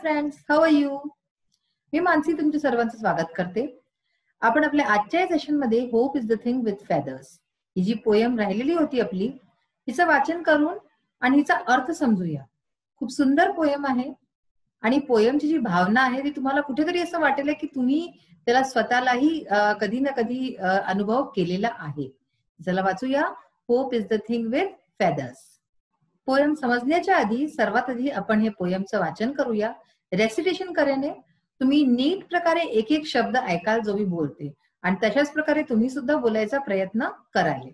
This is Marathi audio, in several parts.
Friends, how are you? मी मानसी तुमच्या सर्वांचं स्वागत करते. आपण आपल्या आजच्या सेशन मध्ये hope is the thing with feathers ही जी पोयम राहिलेली होती आपली, हिचं वाचन करून आणि हिचा अर्थ समजूया. खूप सुंदर पोयम आहे आणि पोयमची जी भावना आहे ती तुम्हाला कुठेतरी असं वाटेल की तुम्ही त्याला स्वतःलाही कधी ना कधी अनुभव केलेला आहे. चला वाचूया, hope is the thing with feathers. Poem समजण्याच्या आधी सर्वात आधी आपण हे पोयमचं वाचन करूया. रेसिटेशन करायने तुम्ही नीट प्रकारे एक एक शब्द ऐकाल जो मी बोलते आणि तशाच प्रकारे तुम्ही सुद्धा बोलायचा प्रयत्न कराल.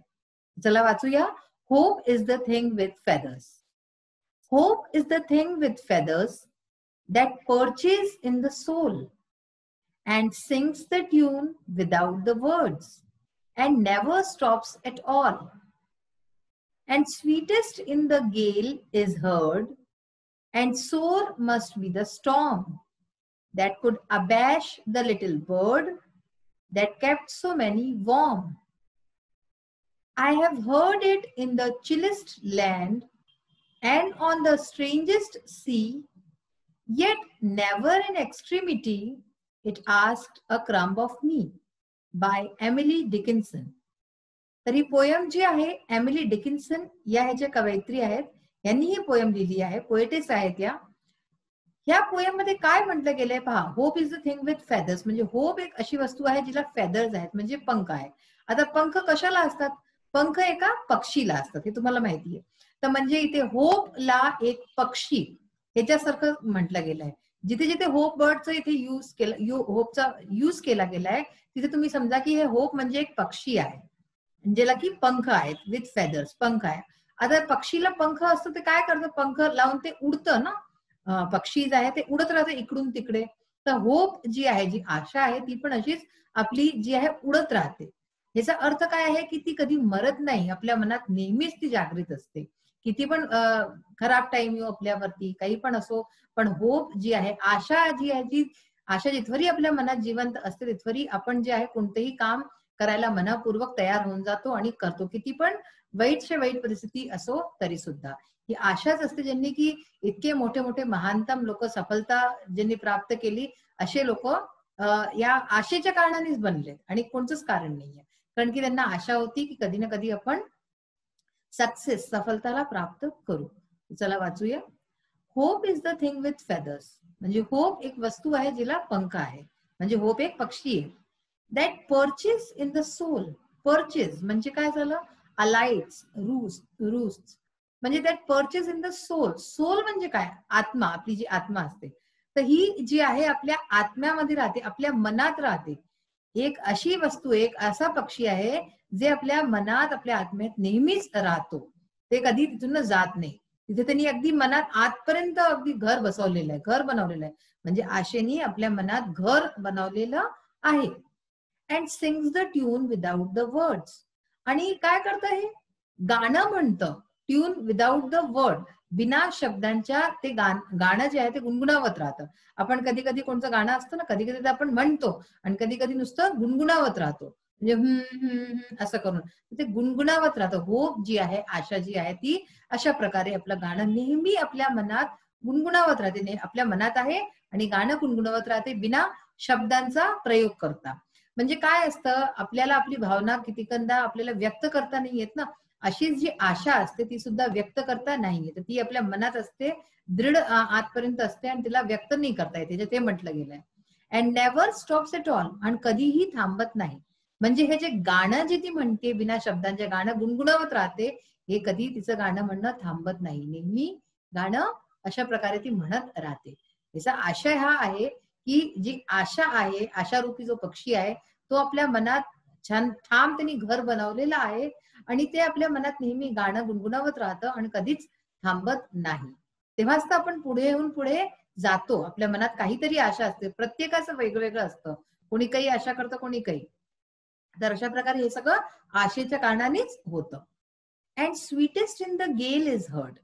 चला वाचूया. Hope is the thing with feathers. Hope is the thing with feathers that perches in the soul and sings the tune without the words and never stops at all. And sweetest in the gale is heard, and sore must be the storm that could abash the little bird that kept so many warm. I have heard it in the chillest land and on the strangest sea, yet never in extremity it asked a crumb of me. By Emily Dickinson. तर ही पोयम जी आहे एमिली डिकिन्सन या ह्याच्या कवयित्री आहेत. यांनी ही पोयम लिहिली आहे, पोएटेस आहेत या. ह्या पोयम मध्ये काय म्हटलं गेलंय पहा. Hope is the thing with feathers म्हणजे होप एक अशी वस्तू आहे जिला फेदर्स आहेत म्हणजे पंख आहे. आता पंख कशाला असतात? पंख एका पक्षीला असतात, हे तुम्हाला माहिती आहे. तर म्हणजे इथे होपला एक पक्षी ह्याच्यासारखं म्हटलं गेलंय. जिथे जिथे होप बर्डचं इथे यूज केलं, होपचा यूज केला गेलाय तिथे तुम्ही समजा की हे होप म्हणजे एक पक्षी आहे ज्याला की पंख आहेत, विथ फेदर्स, पंख आहे. आता पक्षीला पंख असतं ते काय करतं? पंख लावून ते उडतं ना. पक्षी जे आहे ते उडत राहतं इकडून तिकडे. तर होप जी आहे, जी आशा आहे, ती पण अशीच आपली जी आहे उडत राहते. याचा अर्थ काय आहे की ती कधी मरत नाही, आपल्या मनात नेहमीच ती जागृत असते. किती पण खराब टाइम येऊ आपल्यावरती, काही पण असो, पण होप जी आहे, आशा जी आहे, ती आशा जिथवरी आपल्या मनात जिवंत असते तिथवरी आपण जे आहे कोणतेही काम करायला मनापूर्वक तयार होऊन जातो आणि करतो. किती पण वाईटशे वाईट परिस्थिती असो तरी सुद्धा ही आशाच असते. ज्यांनी की इतके मोठे मोठे महानतम लोक, सफलता ज्यांनी प्राप्त केली, असे लोक या आशेच्या कारणानेच बनले आणि कोणतंच कारण नाहीये. कारण की त्यांना आशा होती की कधी ना कधी आपण सक्सेस, सफलताला प्राप्त करू. चला वाचूया. Hope is the thing with feathers म्हणजे होप एक वस्तू आहे जिला पंख आहे, म्हणजे होप एक पक्षी आहे. That perches in the soul. Perches म्हणजे काय झालं? अलाइट्स, रूस्ट म्हणजे that perches in the soul. Soul म्हणजे काय? आत्मा, आपली जी आत्मा असते. तर ही जी आहे आपल्या आत्म्यामध्ये राहते, आपल्या मनात राहते. एक अशी वस्तू, एक असा पक्षी आहे जे आपल्या मनात, आपल्या आत्म्यात नेहमीच राहतो. ते कधी तिथून जात नाही. तिथे त्यांनी अगदी मनात आतपर्यंत अगदी घर बसवलेलं आहे, घर बनवलेलं आहे. म्हणजे आशेनी आपल्या मनात घर बनवलेलं आहे. And sings the tune without the words. आणि काय करतं? हे गाणं म्हणतं. ट्यून विदाउट द वर्ड, बिना शब्दांच्या ते गाणं जे आहे ते गुणगुणावत राहतं. आपण कधी कधी कोणतं गाणं असतं ना, कधी कधी आपण म्हणतो आणि कधी कधी नुसतं गुणगुणावत राहतो, म्हणजे असं करून ते गुणगुणावत राहतं. होप जी आहे, आशा जी आहे, ती अशा प्रकारे आपलं गाणं नेहमी आपल्या मनात गुणगुणावत राहते. आपल्या मनात आहे आणि गाणं गुणगुणावत राहते बिना शब्दांचा प्रयोग करता. म्हणजे काय असतं, आपल्याला आपली भावना कितीकंदा आपल्याला व्यक्त करता नाही येत ना, अशीच जी आशा असते ती सुद्धा व्यक्त करता नाही येत. ती आपल्या मनात असते, दृढ आतपर्यंत असते आणि तिला व्यक्त नाही करता येते, ते म्हटलं गेलंय. And never stops at all, आणि कधीही थांबत नाही. म्हणजे हे जे गाणं जे ती म्हणते बिना शब्दांचे गाणं गुणगुणावत राहते, हे कधी तिचं गाणं म्हणणं थांबत नाही. नेहमी गाणं अशा प्रकारे ती म्हणत राहते. याचा आशय हा आहे की जी आशा आहे, आशारूपी जो पक्षी आहे, तो आपल्या मनात छान ठाम त्यांनी घर बनवलेलं आहे आणि ते आपल्या मनात नेहमी गाणं गुणगुणावत राहतं आणि कधीच थांबत नाही. तेव्हाच तर आपण पुढे येऊन पुढे जातो. आपल्या मनात काहीतरी आशा असते, प्रत्येकाचं वेगवेगळं असतं. कोणी काही आशा करतं, कोणी काही. तर अशा प्रकारे हे सगळं आशेच्या कारणानेच होतं. अँड स्वीटेस्ट इन द गेल इज हर्ड.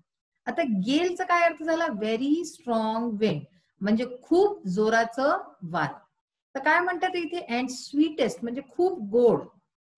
आता गेलचा काय अर्थ झाला? व्हेरी स्ट्रॉंग विंड, म्हणजे खूप जोराचं वारं. तर काय म्हणतात इथे? अँड स्वीटेस्ट म्हणजे खूप गोड.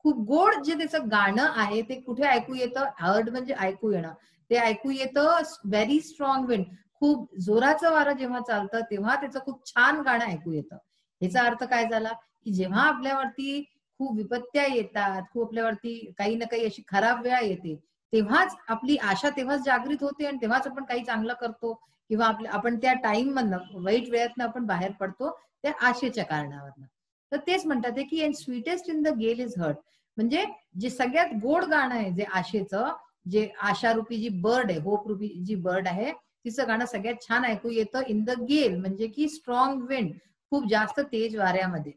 खूप गोड जे त्याचं गाणं आहे ते कुठे ऐकू येतं? हर्ड म्हणजे ऐकू येणं. ते ऐकू येतं व्हेरी स्ट्रॉंग विंड, खूप जोराचं वारं जेव्हा चालतं तेव्हा त्याचं खूप छान गाणं ऐकू येतं. याचा अर्थ काय झाला, की जेव्हा आपल्यावरती खूप विपत्त्या येतात, खूप आपल्यावरती काही ना काही अशी खराब वेळ येते, तेव्हाच आपली आशा तेव्हाच जागृत होते आणि तेव्हाच आपण काही चांगलं करतो किंवा आपण त्या टाइम मधनं वाईट वेळातनं आपण बाहेर पडतो त्या आशेच्या कारणावरनं. तर तेच म्हणतात आहे, की स्वीटेस्ट इन द गेल इज हर्ट. म्हणजे जे सगळ्यात गोड गाणं आहे जे आशेचं, जे आशारूपी जी बर्ड आहे, होप रूपी जी बर्ड आहे, तिचं गाणं सगळ्यात छान ऐकू येतं इन द गेल, म्हणजे की स्ट्रॉंग विंड, खूप जास्त तेज वाऱ्यामध्ये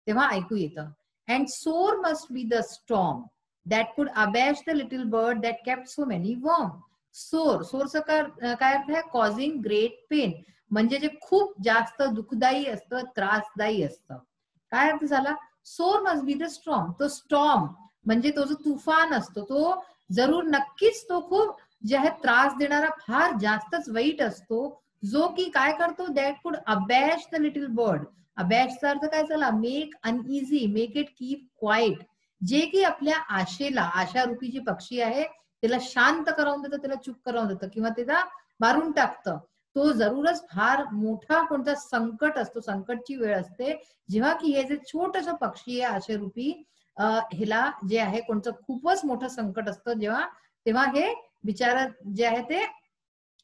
तेव्हा ऐकू येतं. And sore must be the storm that could abash the little bird that kept so many warm. सोरचं काय अर्थ आहे? कॉझिंग ग्रेट पेन, म्हणजे जे खूप जास्त दुःखदायी असतं, त्रासदायी असतं. काय अर्थ झाला? सोर मस्ट बी द स्ट्रॉर्म. तो स्टॉर्म म्हणजे तो जो तुफान असतो तो जरूर नक्कीच तो खूप जे आहे त्रास देणारा फार जास्तच वाईट असतो, जो की काय करतो? That could abash the little bird. अबॅशचा अर्थ काय झाला? Make uneasy, make it keep quiet. जे की आपल्या आशेला, आशारूपी जी पक्षी आहे त्याला शांत करावून देतं, त्याला चूप करावून देतं किंवा त्याला मारून टाकतं. तो जरूरच फार मोठा कोणता संकट असतो, संकटची वेळ असते, जेव्हा की हे जे छोटस पक्षी आहे आशेरूपी, ह्याला जे आहे कोणतं खूपच मोठं संकट असतं जेव्हा, तेव्हा हे बिचारा जे आहे ते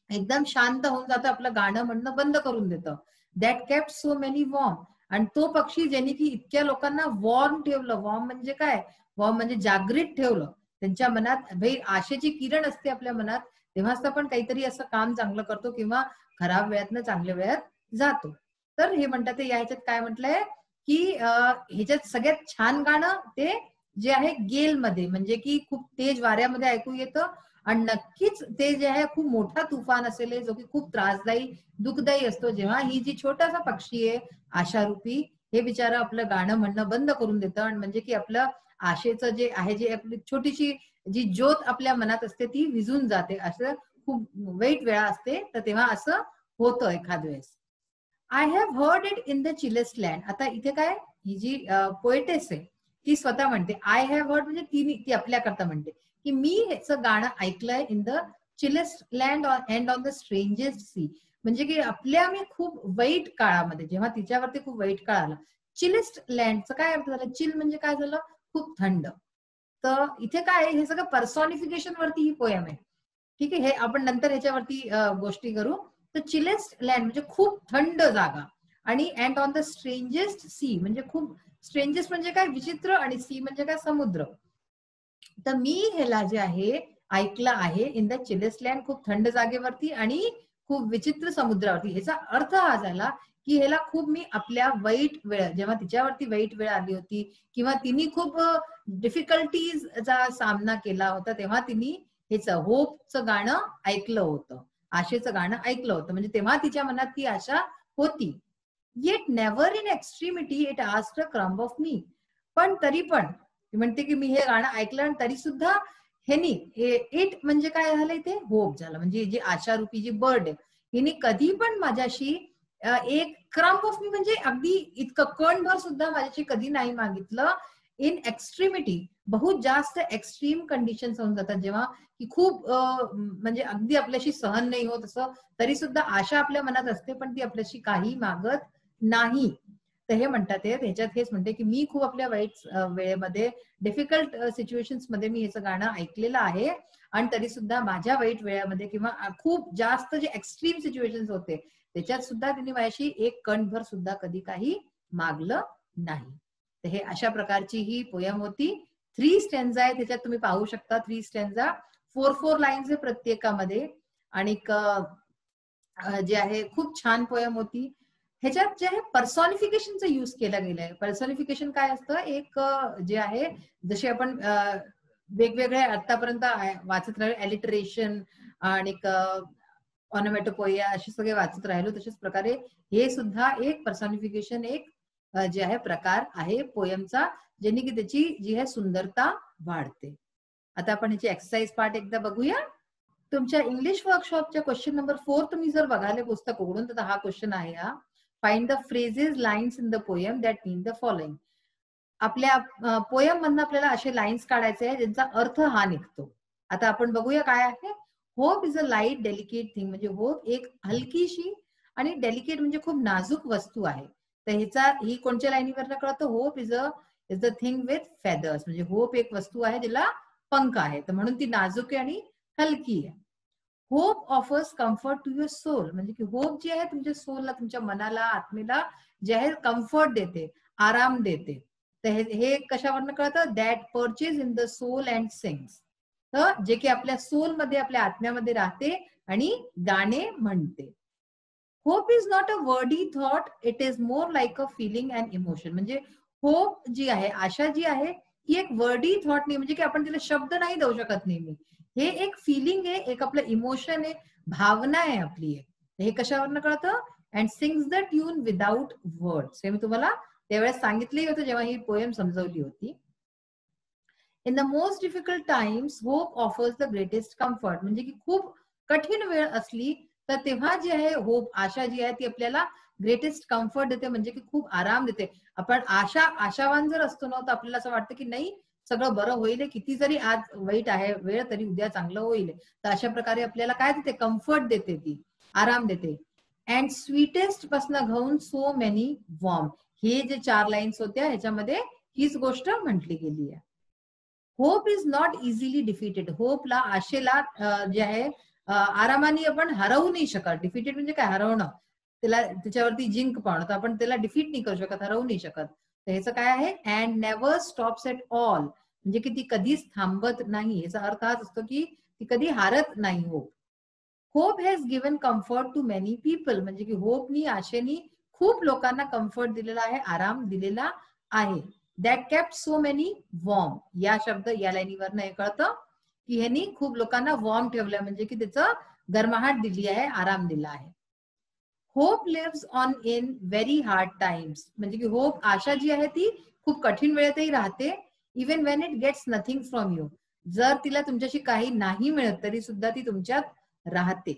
एकदम शांत होऊन जातं, आपलं गाणं म्हणणं बंद करून देतं. That kept so many warm. आणि तो पक्षी ज्याने की इतक्या लोकांना वॉर्म ठेवलं. वॉर्म म्हणजे काय? वॉर्म म्हणजे जागृत ठेवलं. त्यांच्या मनात भाई आशेची किरण असते आपल्या मनात, तेव्हाच आपण काहीतरी असं काम चांगलं करतो किंवा खराब वेळातनं चांगल्या वेळात जातो. तर हे म्हणतात ते या ह्याच्यात काय म्हटलंय, की ह्याच्यात सगळ्यात छान गाणं ते जे आहे गेलमध्ये, म्हणजे की खूप तेज वाऱ्यामध्ये ऐकू येतं आणि नक्कीच ते जे आहे खूप मोठा तुफान असेल जो की खूप त्रासदायी दुःखदायी असतो, जेव्हा ही जी छोटासा पक्षी आहे आशारूपी, हे बिचारं आपलं गाणं म्हणणं बंद करून देतं आणि म्हणजे की आपलं आशेचं जे आहे, जे आपली छोटीशी जी ज्योत आपल्या मनात असते ती विझून जाते. असं खूप वाईट वेळा असते, तर तेव्हा असं होतं एखाद वेळेस. I have heard it in the chillest land. आता इथे काय, ही जी पोएटेस आहे ती स्वतः म्हणते आय हॅव हर्ड, म्हणजे ती आपल्याकरता म्हणते की मी ह्याचं गाणं ऐकलंय in the chillest land and on the strangest sea. म्हणजे की आपल्या मी खूप वाईट काळामध्ये, जेव्हा तिच्यावरती खूप वाईट काळ आला. चिलेस्ट लँडचं काय अर्थ झाला? चिल म्हणजे काय झालं? खूप थंड. तर इथे काय आहे, हे सगळं पर्सॉनिफिकेशन वरती ही पोयम आहे. ठीक आहे, हे आपण नंतर ह्याच्यावरती गोष्टी करू. तर चिलेस्ट लँड म्हणजे खूप थंड जागा, आणि and on the strangest sea म्हणजे खूप, स्ट्रेंजेस्ट म्हणजे काय? विचित्र, आणि सी म्हणजे काय? समुद्र. तर मी ह्याला जे आहे ऐकलं आहे इन द चिलेस्ट लँड, खूप थंड जागेवरती आणि खूप विचित्र समुद्रावरती. ह्याचा अर्थ हा झाला की ह्याला खूप मी आपल्या वाईट वेळ, जेव्हा तिच्यावरती वाईट वेळ आली होती किंवा तिने खूप डिफिकल्टीजचा सामना केला होता, तेव्हा तिने ह्याचं होपचं गाणं ऐकलं होतं, आशेचं गाणं ऐकलं होतं. म्हणजे तेव्हा तिच्या मनात ती आशा होती. Yet never in extremity it asked a crumb of me. पण तरी पण ती म्हणते की मी हे गाणं ऐकलं आणि तरी सुद्धा ह्यानी, इट म्हणजे काय झालं इथे? होप झालं. म्हणजे जी आशारूपी जी बर्ड आहे, हिने कधी पण माझ्याशी एक क्रम्ब ऑफ मी म्हणजे अगदी इतकं कणभर सुद्धा माझ्याशी कधी नाही मागितलं. इन एक्स्ट्रीमिटी, बहुत जास्त एक्स्ट्रीम कंडिशन होऊन जातात जेव्हा की खूप म्हणजे अगदी आपल्याशी सहन नाही होत असं, तरी सुद्धा आशा आपल्या मनात असते, पण ती आपल्याशी काही मागत नाही. तर हे म्हणतात ह्याच्यात हेच म्हणते की मी खूप आपल्या वाईट वेळेमध्ये, डिफिकल्ट सिच्युएशन्स मध्ये मी ह्याचं गाणं ऐकलेलं आहे, आणि तरी सुद्धा माझ्या वाईट वेळामध्ये किंवा खूप जास्त जे एक्स्ट्रीम सिच्युएशन्स होते त्याच्यात सुद्धा तिने माझ्याशी एक कणभर सुद्धा कधी काही मागलं नाही. तर हे अशा प्रकारची ही पोयम होती. 3 स्टॅन्झा आहे त्याच्यात, तुम्ही पाहू शकता 3 स्टॅन्झा, 4 लाईन्स आहे प्रत्येकामध्ये. आणि जे आहे खूप छान पोयम होती. ह्याच्यात जे आहे पर्सॉनिफिकेशनचा यूज केला गेलाय. पर्सॉनिफिकेशन काय असतं? एक जे आहे, जसे आपण वेगवेगळे आतापर्यंत वाचत राहिलो, एलिटरेशन आणि ऑनोमॅटोपोइया असे सगळे वाचत राहिलो, तशाच प्रकारे हे सुद्धा एक पर्सॉनिफिकेशन, एक जे आहे प्रकार आहे पोयमचा, ज्याने की त्याची जी आहे सुंदरता वाढते. आता आपण ह्याची एक्सरसाइज पार्ट एकदा बघूया. तुमच्या इंग्लिश वर्कशॉपच्या क्वेश्चन नंबर 4 तुम्ही जर बघाले पुस्तक उघडून, तर हा क्वेश्चन आहे हा. Find the phrases lines in the poem that mean the following. आपल्या पोयम मधनं आपल्याला असे लाईन्स काढायचे आहे ज्यांचा अर्थ हा निघतो. आता आपण बघूया काय आहे. Hope is a light delicate thing, म्हणजे होप एक हलकीशी आणि डेलिकेट म्हणजे खूप नाजूक वस्तू आहे. तर ही कोणत्या लाईनीवरनं कळतं? Hope is a thing with feathers, म्हणजे होप एक वस्तू आहे ज्याला पंख आहे, तर म्हणून ती नाजूक आहे आणि हलकी आहे. Hope offers comfort to your soul, म्हणजे की होप जी आहे तुमच्या सोलला, तुमच्या मनाला, आत्मेला जे आहे कम्फर्ट देते, आराम देते. तर हे कशावरनं कळतं? That perches in the soul and sings, तर जे की आपल्या सोलमध्ये, आपल्या आत्म्यामध्ये राहते आणि गाणे म्हणते. Hope is not a wordy thought, it is more like a feeling and emotion, म्हणजे होप जी आहे, आशा जी आहे, ही एक वर्डी थॉट नाही, म्हणजे की आपण तिला शब्द नाही देऊ शकत नेहमी. हे एक फिलिंग आहे, एक आपलं इमोशन आहे, भावना आहे आपली एक. हे कशावरनं कळतं? And sings the tune without words, हे मी तुम्हाला त्यावेळेस सांगितलंही होतं जेव्हा ही पोएम समजवली होती. In the most difficult times hope offers the greatest comfort, म्हणजे की खूप कठीण वेळ असली तर तेव्हा जी आहे होप, आशा जी आहे ती आपल्याला ग्रेटेस्ट कम्फर्ट देते, म्हणजे की खूप आराम देते. आपण आशावान जर असतो ना, तर आपल्याला असं वाटतं की नाही, सगळं बरं होईल, किती जरी आज वाईट आहे वेळ तरी उद्या चांगलं होईल. तर अशा प्रकारे आपल्याला काय देते? कम्फर्ट देते, ती आराम देते. अँड स्वीटेस्ट पासून घेऊन सो मेनी वॉर्म, हे जे 4 लाईन्स होत्या ह्याच्यामध्ये हीच गोष्ट म्हटली गेली आहे. Hope is not easily defeated, होपला, आशेला जे आहे आरामाने आपण हरवू नाही शकत. डिफिटेड म्हणजे काय? हरवणं, त्याला त्याच्यावरती जिंक पावणं, तर आपण त्याला डिफीट नाही करू शकत, हरवू नाही शकत. तर ह्याचं काय आहे? And never stops at all, म्हणजे की ती कधीच थांबत नाही. याचा अर्थ हाच असतो की ती कधी हारत नाही. Hope hope has given comfort to many people, म्हणजे की होपनी, आशेनी खूप लोकांना कम्फर्ट दिलेला आहे, आराम दिलेला आहे. That kept so many warm, या शब्द या लाईनीवरनं हे कळतं की ह्यांनी खूप लोकांना वॉर्म ठेवलं, म्हणजे की त्याचं गरमाहट दिली आहे, आराम दिला आहे. Hope lives on in very hard times, म्हणजे की होप, आशा जी आहे ती खूप कठीण वेळेतही राहते. Even when it gets nothing from you, जर तिला तुमच्याशी काही नाही मिळत तरी सुद्धा ती तुमच्यात राहते.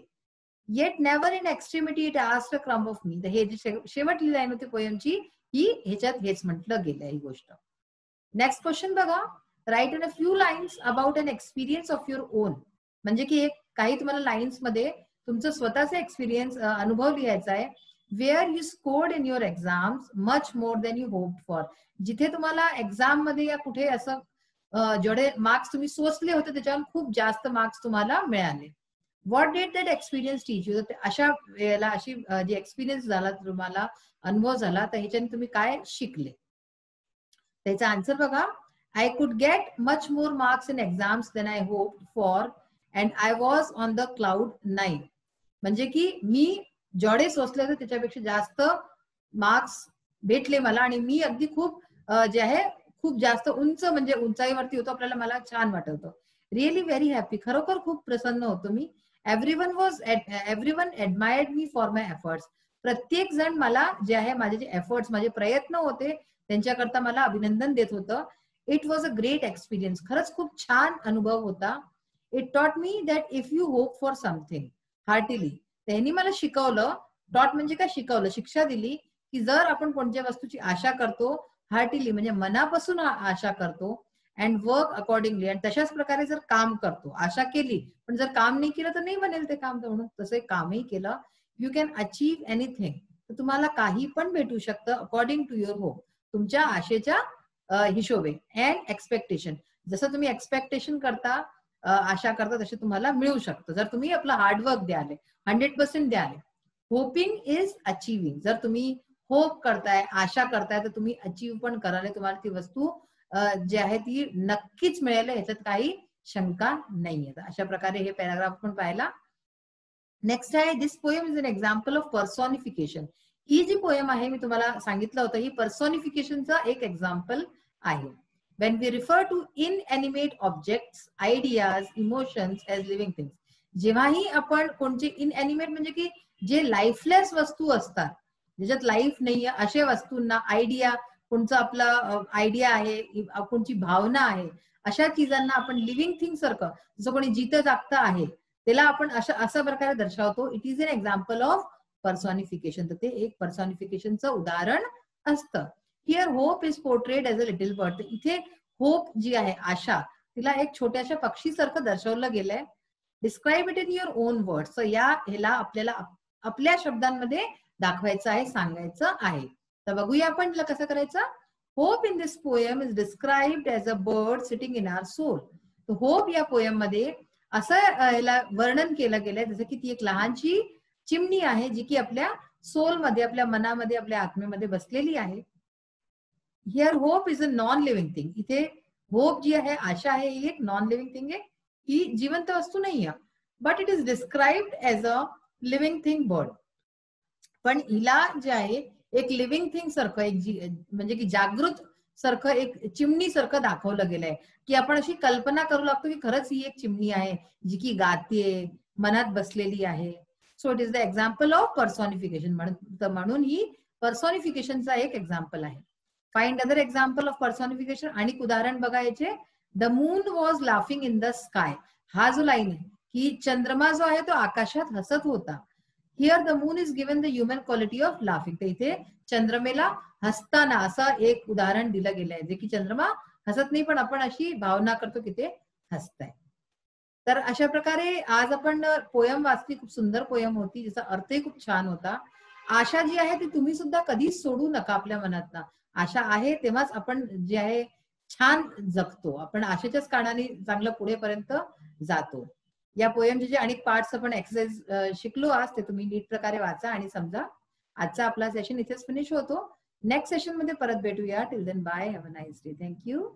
Yet never in extremity it asked a crumb of me, हे जी शेवटली लाईन होती पोएमची, ही ह्याच्यात हेच म्हटलं गेलं ही गोष्ट. नेक्स्ट क्वेश्चन बघा. Write in a few lines about an experience of your own, म्हणजे की काही तुम्हाला लाईन्स मध्ये तुमचं स्वतःचा एक्सपिरियन्स, अनुभव लिहायचा आहे. Where you scored in your exams much more than you hope for, जिथे तुम्हाला एक्झाम मध्ये या कुठे असं जेवढे मार्क्स तुम्ही सोचले होते त्याच्यावर खूप जास्त मार्क्स तुम्हाला मिळाले. What did that experience teach you, अशा वेळेला अशी जी एक्सपिरियन्स झाला तुम्हाला, अनुभव झाला, तर ह्याच्याने तुम्ही काय शिकले? त्याचा आन्सर बघा. I could get much more marks in exams than I hope for and I was on the cloud 9, म्हणजे की मी जेवढे सोचले होते त्याच्यापेक्षा जास्त मार्क्स भेटले मला आणि मी अगदी खूप जे आहे खूप जास्त उंच, म्हणजे उंचाईवरती होतो, आपल्याला, मला छान वाटत होतं. रिअली व्हेरी हॅपी, खरोखर खूप प्रसन्न होतो मी. Everyone admired me for my efforts, प्रत्येक जण मला जे आहे माझे जे एफर्ट्स, माझे प्रयत्न होते त्यांच्याकरता मला अभिनंदन देत होतं. It was a great experience, खरंच खूप छान अनुभव होता. It taught me that if you hope for something heartily, त्यांनी मला शिकवलं, टॉट म्हणजे काय? शिकवलं, शिक्षा दिली, की जर आपण कोणत्या वस्तूची आशा करतो, हार्टिली म्हणजे मनापासून आशा करतो, अँड वर्क अकॉर्डिंगली, आणि तशाच प्रकारे जर काम करतो, आशा केली पण जर काम नाही केलं तर नाही बनेल ते काम, म्हणून तसं कामही केलं, यू कॅन अचीव एनिथिंग, तर तुम्हाला काही पण भेटू शकतं अकॉर्डिंग टू युअर होप, तुमच्या आशेच्या हिशोबे. अँड एक्सपेक्टेशन, जसं तुम्ही एक्सपेक्टेशन करता, आशा करता, तसे तुम्हाला मिळू शकतं जर तुम्ही आपलं हार्डवर्क द्याले, 100% द्याले. होपिंग इज अचिव्हिंग, जर तुम्ही होप करताय, आशा करताय, तर तुम्ही अचीव्ह पण कराल, तुम्हाला ती वस्तू जी आहे ती नक्कीच मिळेल, ह्याच्यात काही शंका नाहीये. अशा प्रकारे हे पॅराग्राफ पण पाहिला. नेक्स्ट आहे, this poem is an example of personification, ही जी पोएम आहे मी तुम्हाला सांगितलं होतं, ही पर्सॉनिफिकेशनचा एक एक्झाम्पल आहे. when we refer to inanimate objects, ideas, emotions as living things, जेव्हाही आपण कोणते इनएनिमेट म्हणजे की जे लाईफलेस वस्तू असतात, ज्याच्यात लाईफ नाहीये, अशा वस्तूंना, आयडिया, कोणचं आपला आयडिया आहे, कोणची भावना आहे, अशा चीजांना आपण लिव्हिंग थिंग सारखं, जसं कोणी जिथं जागतं आहे त्याला आपण अशा प्रकारे दर्शवतो. It is an example of personification, तर ते एक पर्सॉनिफिकेशनचं उदाहरण असतं. Here hope is portrayed as a little bird, इथे होप जी आहे, आशा, तिला एक छोट्याशा पक्षीसारखं दर्शवलं गेलंय. Describe it in your own word. So ह्याला आपल्याला आपल्या शब्दांमध्ये दाखवायचं आहे, सांगायचं आहे. तर बघूया आपण कसं करायचं. Hope in this poem is described as a bird sitting in our soul. Hope या पोएम मध्ये असं याला वर्णन केलं गेलंय जसं की ती एक लहानशी चिमणी आहे जी की आपल्या सोल मध्ये, आपल्या मनामध्ये, आपल्या आत्मेमध्ये बसलेली आहे. Here hope is a non living thing. इथे होप जी आहे, आशा आहे, ही एक नॉन लिव्हिंग थिंग आहे, ही जिवंत वस्तू नाही आहे. But it is described as a living thing bird. पण हिला जे आहे एक लिव्हिंग थिंग सारखं, एक म्हणजे की जागृत सारखं, एक चिमणी सारखं दाखवलं गेलंय, की आपण अशी कल्पना करू लागतो की खरंच ही एक चिमणी आहे जी की गाते, मनात बसलेली आहे. So it is the example of पर्सॉनिफिकेशन. म्हणून ही पर्सॉनिफिकेशनचा एक एक्झाम्पल आहे. Find other example of पर्सॉनिफिकेशन. आणि उदाहरण बघा याचे. The moon was laughing in the sky. हा जो लाईन आहे की चंद्रमा जो आहे तो आकाशात हसत होता. Here the moon is given the human quality of laughing. तर इथे चंद्रमेला हसताना असं एक उदाहरण दिलं गेलं आहे, जे की चंद्रमा हसत नाही पण आपण अशी भावना करतो की ते हसताय. तर अशा प्रकारे आज आपण पोयम वाचली. खूप सुंदर पोयम होती, जिचा अर्थही खूप छान होता. आशा जी आहे ती तुम्ही सुद्धा कधीच सोडू नका आपल्या मनातनं. आशा आहे तेव्हाच आपण जे आहे छान जगतो. आपण आशेच्याच कारणाने चांगलं पुढेपर्यंत जातो. या पोयमचे जे अनेक पार्ट्स आपण एक्सरसाइज शिकलो आज, ते तुम्ही नीट प्रकारे वाचा आणि समजा. आजचा आपला सेशन इथेच फिनिश होतो. नेक्स्ट सेशन मध्ये परत भेटूया. Till then bye. Have a nice day. Thank you.